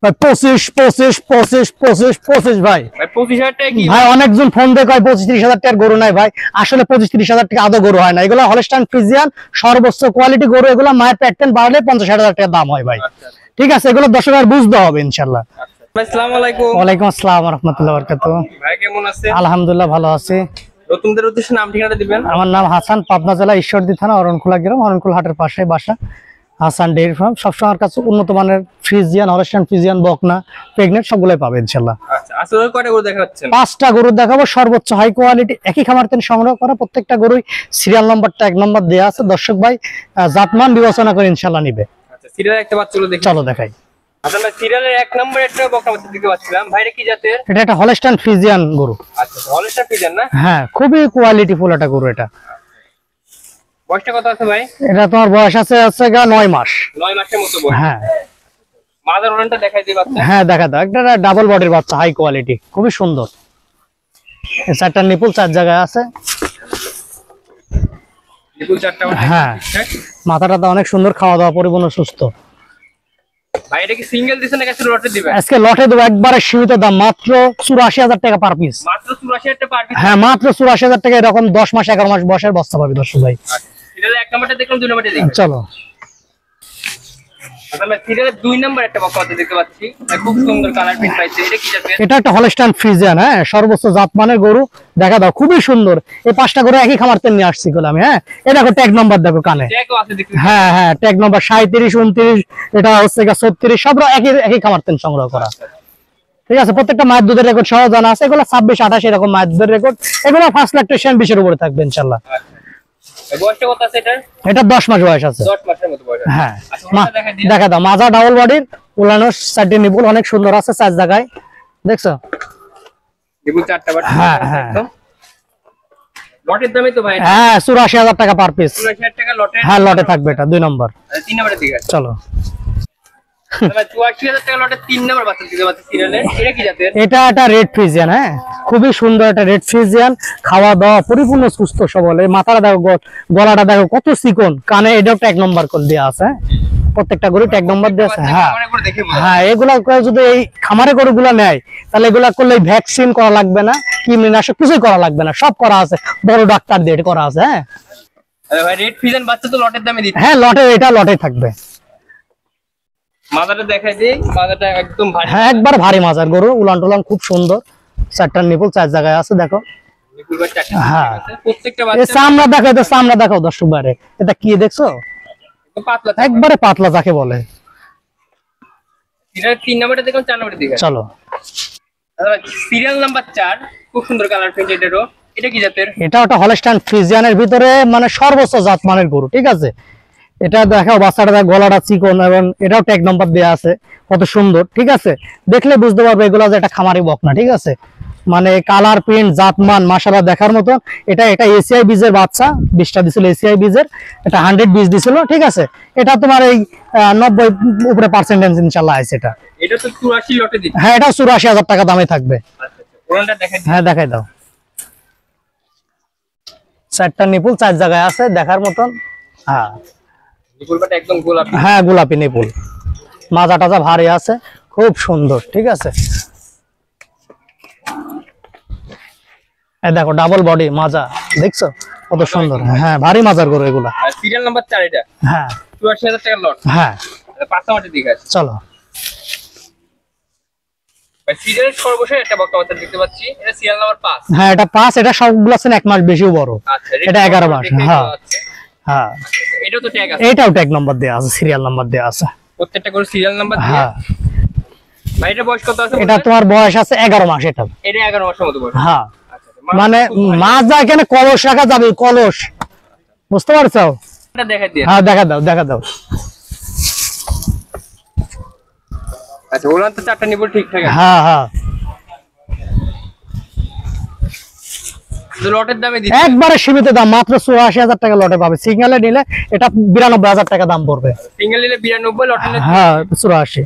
25 ভাই। 25,000 টাকা কি ভাই? অনেকজন ফোন দিয়ে কয় 25-30 হাজার টাকার গরু নাই ভাই, আসলে 25-30 হাজার টাকা আদৌ গরু হয় না। এগুলো হলস্টাইন ফ্রিজিয়ান সর্বোচ্চ কোয়ালিটি গরু, এগুলো মায়ের প্যাটার্ন বাড়লে 50-60 হাজার টাকা দাম হয় ভাই। ঠিক আছে, এগুলো দর্শকের বুঝতে হবে ইনশাল্লাহ। আসসালামু আলাইকুম। ওয়ালাইকুম আসসালাম ওয়া রাহমাতুল্লাহি ওয়া বারাকাতুহু। ভাই কেমন আছেন? আলহামদুলিল্লাহ ভালো আছি। নতুনদের উদ্দেশ্যে নাম ঠিকানা দিবেন। আমার নাম হাসান, পাবনা জেলা ঈশ্বরদী থানা অরণখোলা গ্রাম, অরণখোলা হাটের পাশে বাসা। Hasan dairy farm. সবসময় আমার কাছে উন্নত মানের ফ্রিজিয়ান, হলস্টাইন ফ্রিজিয়ান, বকনা, প্রেগনেন্ট সবগুলোই পাবে ইনশাআল্লাহ। আচ্ছা, আসলে কয়টা গরু দেখাচ্ছেন? 5টা গরু দেখাবো, সর্বোচ্চ হাই কোয়ালিটি, একই খামার থেকে সংগ্রহ করা। প্রত্যেকটা গরুই সিরিয়াল নাম্বারটা 1 নম্বর দেয়া আছে। দর্শক ভাই জাতমান বিবেচনা করে ইনশাআল্লাহ নিবে। আচ্ছা, সিরিয়ালের একটা বাচ্চাগুলো দেখি। চলো দেখাই। আচ্ছা, আমরা সিরিয়ালের 1 নম্বরে একটা বকনা বাচ্চা দিতে পাচ্ছিলাম। ভাইরা কি জাতের? এটা একটা হলস্টাইন ফ্রিজিয়ান গরু। আচ্ছা, হলস্টাইন ফ্রিজিয়ান না? হ্যাঁ, খুবই কোয়ালিটি ফুল একটা গরু। এটা বয়সটা কত আছে ভাই? এটা তোমার বয়স আছে 9 মাস। 9 মাসের মতো বয়স। হ্যাঁ মাদার ওলানটা দেখাই দিই বাচ্চা। হ্যাঁ, দেখা দাও। একটা ডাবল বডির বাচ্চা, হাই কোয়ালিটি, খুবই সুন্দর। এই 4টা নিপুল 4 জায়গায় আছে। নিপুল 4টা। হ্যাঁ, মাথাটা অনেক সুন্দর, খাওয়া দাওয়া পরিপূর্ণ সুস্থ। ভাই এটা কি সিঙ্গেল দিছেন নাকি আসলে লটে দিবেন? আজকে লটে দেবো, একবারে সীমিত দাম, মাত্র 84,000 টাকা পার পিস। মাত্র 84,000 টাকা পার পিস? হ্যাঁ, মাত্র 84,000 টাকা। এরকম 10 মাস 11 মাস বয়সের বস্তা পাবে দর্শক ভাই। সিরিয়ালের 1 নম্বরটা দেখলাম, 2 নম্বরটা দেখি। চলো। আচ্ছা, আমরা সিরিয়ালের 2 নম্বর একটা বকনা বাচ্চা দেখতে পাচ্ছি। খুব সুন্দর কালার প্রিন্ট পাইছে। এটা কি জাতের? এটা একটা হলস্টাইন ফ্রিজিয়ান। হ্যাঁ, সর্বোচ্চ জাতমানের গরু। দেখা দাও, খুবই সুন্দর। এই 5টা গরু একই খামার থেকে নিয়ে আসছি আমি। হ্যাঁ, এটা দেখো ট্যাগ নাম্বার, দেখো কানে। ট্যাগও আছে দেখতে। হ্যাঁ হ্যাঁ, ট্যাগ নাম্বার 37, 29, এটা হচ্ছে 36, সব একই খামার থেকে সংগ্রহ করা। ঠিক আছে, প্রত্যেকটা মায়ের দুধের রেকর্ড সহ জানা আছে। এগুলো 26, 28 এরকম মায়ের দুধের রেকর্ড। এগুলো 5 লাখ টাকা 20 উপরে থাকবে ইনশাআল্লাহ। বয়সটা কত আছে এটা? এটা 10 মাস বয়স আছে। 10 মাসের মতো বয়স। হ্যাঁ, আচ্ছা, দেখা দাও। মাজা ডাবল বডির, উলানো 4টি নিপুল অনেক সুন্দর আছে 4 জায়গায়, দেখছো? নিপুল 4টা বাট। হ্যাঁ হ্যাঁ লটের দামই তো ভাই? হ্যাঁ, 84,000 টাকা পার পিস। 84,000 টাকা লটে? হ্যাঁ, লটে থাকবে এটা 2 নম্বর। 3 নম্বরের দিকে। চলো। তাহলে 84,000 টাকা লটে 3 নম্বর বাচ্চা দিতে পারছে সিরিয়ালে। এটা কি জাতের? এটা একটা রেড ফ্রিজিয়ান। হ্যাঁ, খুবই সুন্দর একটা রেড ফ্রিজিয়ান, খাওয়া দাওয়া পরিপূর্ণ সুস্থ সবল। এই মাথাটা দেখো, গলাটা দেখো কত চিকন, কানে এটাও ট্যাগ নম্বর করে দেওয়া আছে। প্রত্যেকটা গরু ট্যাগ নম্বর দেওয়া আছে। হ্যাঁ হ্যাঁ, এগুলা যদি এই খামারে গরুগুলা নেয় তাহলে এগুলা করলে ভ্যাকসিন করা লাগবে না, কৃমিনাশক কিছুই করা লাগবে না, সব করা আছে, বড় ডাক্তার দিয়ে করা আছে। হ্যাঁ ভাই, রেড ফ্রিজিয়ান বাচ্চা তো লটের দামে দিচ্ছে? হ্যাঁ, লটে, এটা লটে থাকবে। মাজাটা দেখাই দিই। মাজাটা একদম ভারী। হ্যাঁ, একবার ভারী মাজার গরু, উলান টুলান খুব সুন্দর। 4টা নিপুল 4 জায়গায় আছে, দেখো। নিপুলবার 4টা। হ্যাঁ, প্রত্যেকটা এই বাচ্চা চামড়া দেখো, এটা চামড়া দেখাও দর্শক বারে। এটা কি দেখছো? পাতলা, একবারে পাতলা যাকে বলে। এটা 3 নম্বরটা দেখলাম, 4 নম্বরের দিকে। চলো। সিরিয়াল নাম্বার 4, খুব সুন্দর কালার প্রিন্ট এটারও। এটা কি জাতের? এটা একটা হলস্টাইন ফ্রিজিয়ানের ভিতরে মানে সর্বোচ্চ জাতমানের গরু। ঠিক আছে, এটা দেখাও, বাচ্চাটা গলাটা চিকন, এবং এটাও ট্যাগ নাম্বার দেওয়া আছে, কত সুন্দর। ঠিক আছে, দেখলে বুঝতে পারবে এগুলা যে একটা খামারি বকনা। ঠিক আছে, মানে কালার প্রিন্ট জাতমান মাশাআল্লাহ দেখার মতো। এটা এসিআই বীজের বাচ্চা, 20টা দিছিল এসিআই বীজের, এটা 100 বীজ দিছিল। ঠিক আছে, এটা তোমার এই 90 উপরে পার্সেন্টেজ ইনশাআল্লাহ আছে। এটা তো 84 লটে দিচ্ছে? হ্যাঁ, এটা 84,000 টাকা দামে থাকবে। আচ্ছা, ওরানটা দেখাই দিই। হ্যাঁ, দেখাই দাও। 4টা নিপুল 4 জায়গায় আছে, দেখার মতন। হ্যাঁ, নিপুলবাটা একদম গোলাপি। হ্যাঁ, গোলাপি নিপুল, মাজা টাজা ভারী আছে, খুব সুন্দর। ঠিক আছে, এই দেখো ডাবল বডি মাজা, দেখছো কত সুন্দর। হ্যাঁ, ভারী মাজার গরু এগুলা। আর সিরিয়াল নাম্বার 4 এটা? হ্যাঁ, 84,000 টাকা লট। হ্যাঁ, 5 নম্বরের দিকে আছে। চলো। ভাই, সিরিয়াল সর্বশেষ একটা বকনা বাচ্চা দেখতে পাচ্ছি। এটা সিরিয়াল নাম্বার 5। হ্যাঁ, এটা 5। এটা সবগুলো আছে 1 মাস বেশিও বড়। আচ্ছা, এটা 11 মাস। হ্যাঁ হ্যাঁ, এটাও তো ট্যাগ আছে? এটাও ট্যাগ নাম্বার দেওয়া আছে, সিরিয়াল নাম্বার দেওয়া আছে। প্রত্যেকটা করে সিরিয়াল নাম্বার দিয়ে। হ্যাঁ, ভাই এটা বয়স কত আছে? এটা তোমার বয়স আছে 11 মাস। এটা 11 মাসের মতো বয়স। হ্যাঁ, আচ্ছা, মানে মাছ যা এখানে কলস রাখা যাবে, কলস, বুঝতে পারছো? এটা দেখাই দিই। হ্যাঁ, দেখা দাও, দেখা দাও। আচ্ছা, ওলান তো 4টা নিপুল ঠিকঠাক আছে? হ্যাঁ হ্যাঁ, লটের দামে দিচ্ছে? একবারে সীমিত দাম, মাত্র 84,000 টাকা লটে পাবে। সিঙ্গেলে নিলে এটা 92,000 টাকা দাম পড়বে। সিঙ্গেল নিলে 92, লটে নিলে হ্যাঁ, 84।